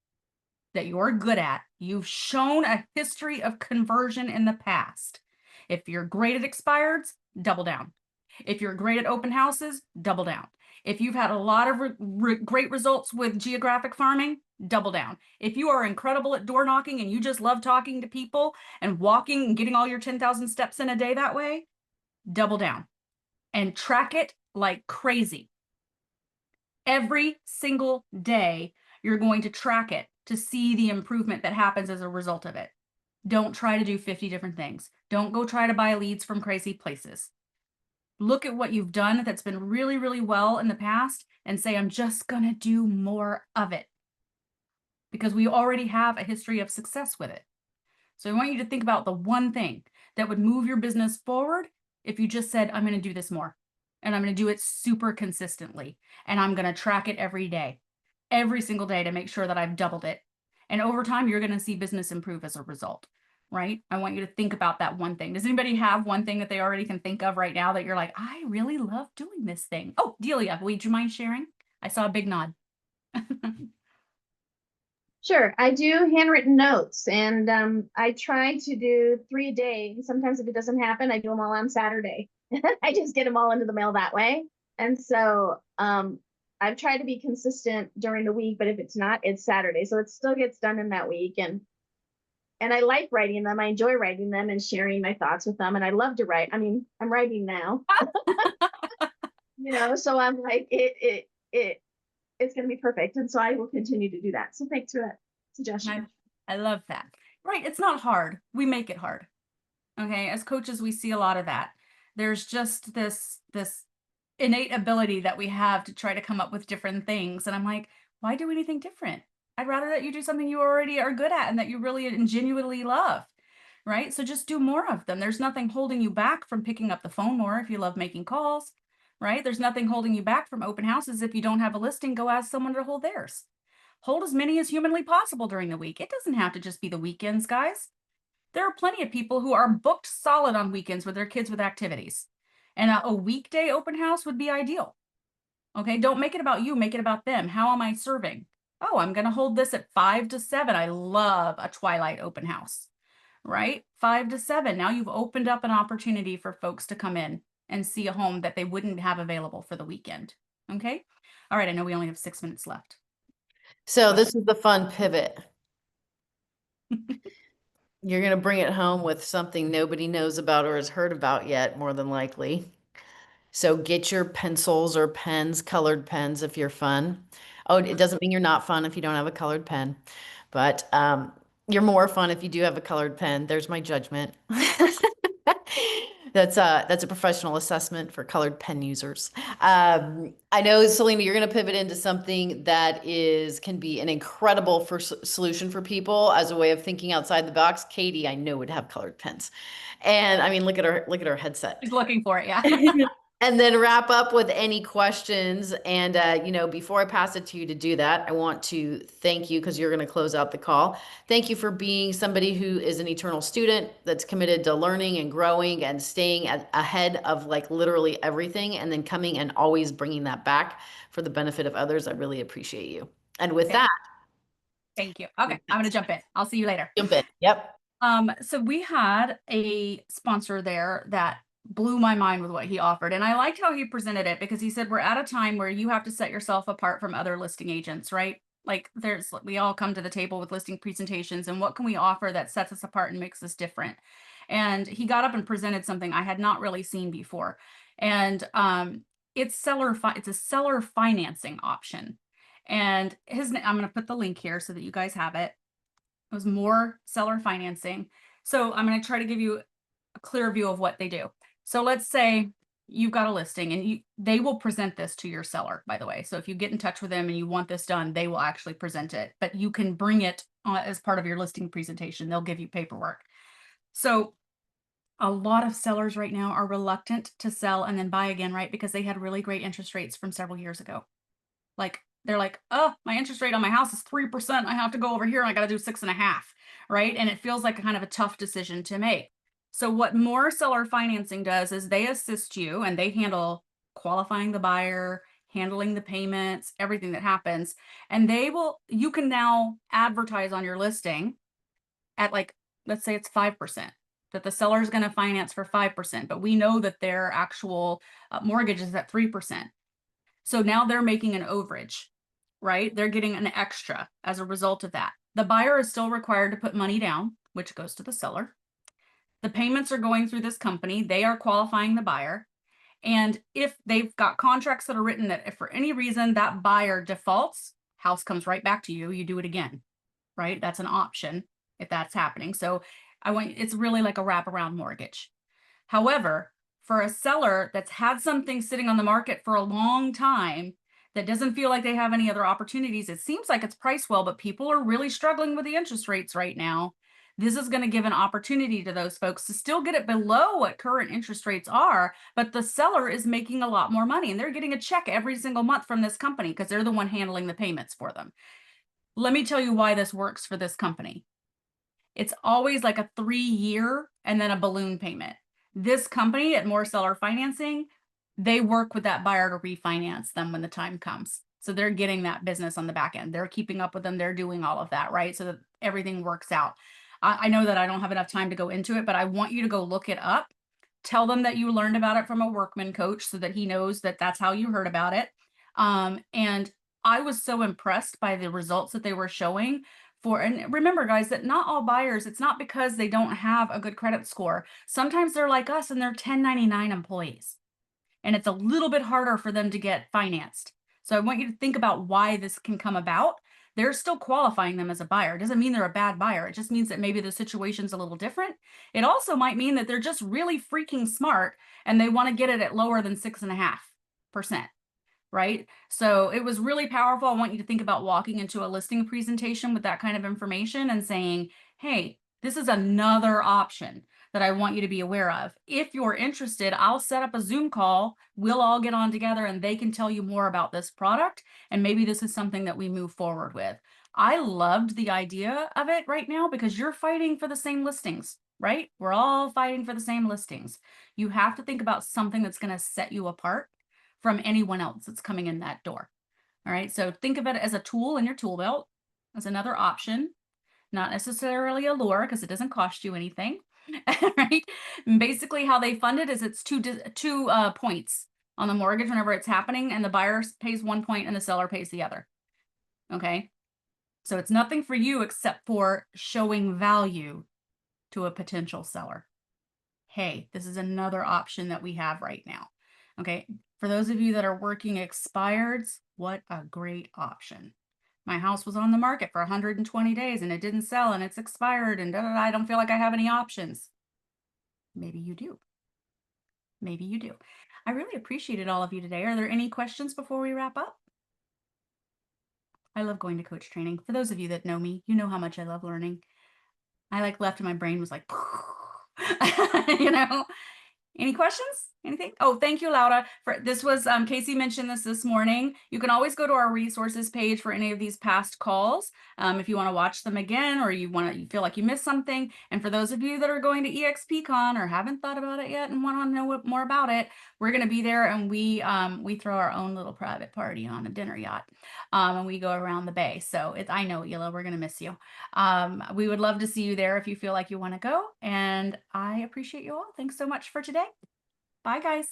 that you're good at? You've shown a history of conversion in the past. If you're great at expireds, double down. If you're great at open houses, double down. If you've had a lot of great results with geographic farming, double down. If you are incredible at door knocking and you just love talking to people and walking and getting all your 10,000 steps in a day that way, double down and track it like crazy. Every single day, you're going to track it to see the improvement that happens as a result of it. Don't try to do 50 different things. Don't go try to buy leads from crazy places. Look at what you've done that's been really, really well in the past and say, I'm just going to do more of it, because we already have a history of success with it. So I want you to think about the one thing that would move your business forward if you just said, I'm going to do this more, and I'm going to do it super consistently, and I'm going to track it every day, every single day, to make sure that I've doubled it. And over time, you're going to see business improve as a result. Right? I want you to think about that one thing. Does anybody have one thing that they already can think of right now that you're like, I really love doing this thing? Oh, Delia, would you mind sharing? I saw a big nod. Sure, I do handwritten notes, and I try to do 3 a day. Sometimes if it doesn't happen, I do them all on Saturday. I just get them all into the mail that way. And so I've tried to be consistent during the week, but if it's not, it's Saturday. So it still gets done in that week. And I like writing them. I enjoy writing them and sharing my thoughts with them. And I love to write. I mean, I'm writing now. So I'm like, it's going to be perfect. And so I will continue to do that. So thanks for that suggestion. I love that. Right. It's not hard. We make it hard. Okay. As coaches, we see a lot of that. There's just this innate ability that we have to try to come up with different things. And I'm like, why do anything different? I'd rather that you do something you already are good at and that you really and genuinely love, right? So just do more of them. There's nothing holding you back from picking up the phone more if you love making calls, right? There's nothing holding you back from open houses. If you don't have a listing, go ask someone to hold theirs. Hold as many as humanly possible during the week. It doesn't have to just be the weekends, guys. There are plenty of people who are booked solid on weekends with their kids with activities. And a weekday open house would be ideal. Okay, don't make it about you, make it about them. How am I serving? Oh, I'm going to hold this at 5 to 7. I love a twilight open house, right? 5 to 7. Now you've opened up an opportunity for folks to come in and see a home that they wouldn't have available for the weekend. Okay. All right. I know we only have 6 minutes left. So this is the fun pivot. You're going to bring it home with something nobody knows about or has heard about yet, more than likely. So get your pencils or pens, colored pens if you're fun. Oh, it doesn't mean you're not fun if you don't have a colored pen, but you're more fun if you do have a colored pen. There's my judgment. That's a professional assessment for colored pen users. I know, Selina, you're going to pivot into something that can be an incredible solution for people as a way of thinking outside the box. Katie, I know, would have colored pens, and I mean, look at her headset. She's looking for it, yeah. And then wrap up with any questions. And, before I pass it to you to do that, I want to thank you because you're going to close out the call. Thank you for being somebody who is an eternal student that's committed to learning and growing and staying ahead of literally everything, and then coming and always bringing that back for the benefit of others. I really appreciate you. And with that, Thank you. Okay, I'm gonna jump in. I'll see you later. Jump in. Yep. So we had a sponsor there that blew my mind with what he offered. And I liked how he presented it because he said, we're at a time where you have to set yourself apart from other listing agents, right? Like we all come to the table with listing presentations, and what can we offer that sets us apart and makes us different? And he got up and presented something I had not really seen before. And it's a seller financing option. And I'm going to put the link here so that you guys have it. It was more seller financing. So I'm going to try to give you a clear view of what they do. So let's say you've got a listing, and they will present this to your seller, by the way. So if you get in touch with them and you want this done, they will actually present it, but you can bring it as part of your listing presentation. They'll give you paperwork. So a lot of sellers right now are reluctant to sell and then buy again, right? Because they had really great interest rates from several years ago. Like, they're like, oh, my interest rate on my house is 3%. I have to go over here and I got to do 6.5%, right? And it feels like a kind of a tough decision to make. So what more seller financing does is they assist you, and they handle qualifying the buyer, handling the payments, everything that happens. And you can now advertise on your listing at, like, let's say it's 5%, that the seller is going to finance for 5%, but we know that their actual mortgage is at 3%. So now they're making an overage, right? They're getting an extra as a result of that. The buyer is still required to put money down, which goes to the seller. The payments are going through this company. They are qualifying the buyer. And if they've got contracts that are written that if for any reason that buyer defaults, house comes right back to you, you do it again, right? That's an option if that's happening. So it's really like a wraparound mortgage. However, for a seller that's had something sitting on the market for a long time that doesn't feel like they have any other opportunities, it seems like it's priced well, but people are really struggling with the interest rates right now. This is going to give an opportunity to those folks to still get it below what current interest rates are, but the seller is making a lot more money, and they're getting a check every single month from this company because they're the one handling the payments for them. Let me tell you why this works for this company. It's always like a 3-year and then a balloon payment. This company at More Seller Financing, they work with that buyer to refinance them when the time comes. So they're getting that business on the back end. They're keeping up with them. They're doing all of that, right? So that everything works out. I know that I don't have enough time to go into it, but I want you to go look it up. Tell them that you learned about it from a workman coach so that he knows that that's how you heard about it. And I was so impressed by the results that they were showing. And remember, guys, that not all buyers, it's not because they don't have a good credit score. Sometimes they're like us and they're 1099 employees, and it's a little bit harder for them to get financed. So I want you to think about why this can come about. They're still qualifying them as a buyer. It doesn't mean they're a bad buyer. It just means that maybe the situation's a little different. It also might mean that they're just really freaking smart and they want to get it at lower than 6.5%. Right? So it was really powerful. I want you to think about walking into a listing presentation with that kind of information and saying, hey, this is another option that I want you to be aware of. If you're interested, I'll set up a Zoom call. We'll all get on together and they can tell you more about this product. And maybe this is something that we move forward with. I loved the idea of it right now because you're fighting for the same listings, right? We're all fighting for the same listings. You have to think about something that's going to set you apart from anyone else that's coming in that door. All right, so think of it as a tool in your tool belt, as another option, not necessarily a lure because it doesn't cost you anything. Right? And basically how they fund it is it's two points on the mortgage whenever it's happening, and the buyer pays 1 point and the seller pays the other. Okay, so it's nothing for you except for showing value to a potential seller. Hey, this is another option that we have right now. Okay, for those of you that are working expireds, what a great option. My house was on the market for 120 days and it didn't sell and it's expired and I don't feel like I have any options. Maybe you do. Maybe you do. I really appreciated all of you today. Are there any questions before we wrap up? I love going to coach training. For those of you that know me, you know how much I love learning. I left and my brain was like, you know, any questions? Anything? Oh, thank you, Laura. For this was Casey mentioned this morning. You can always go to our resources page for any of these past calls if you want to watch them again, or you feel like you missed something. And for those of you that are going to EXPCon or haven't thought about it yet and want to know more about it, we're going to be there, and we throw our own little private party on a dinner yacht, and we go around the bay. So I know, Ela, we're going to miss you. We would love to see you there if you feel like you want to go. And I appreciate you all. Thanks so much for today. Bye, guys.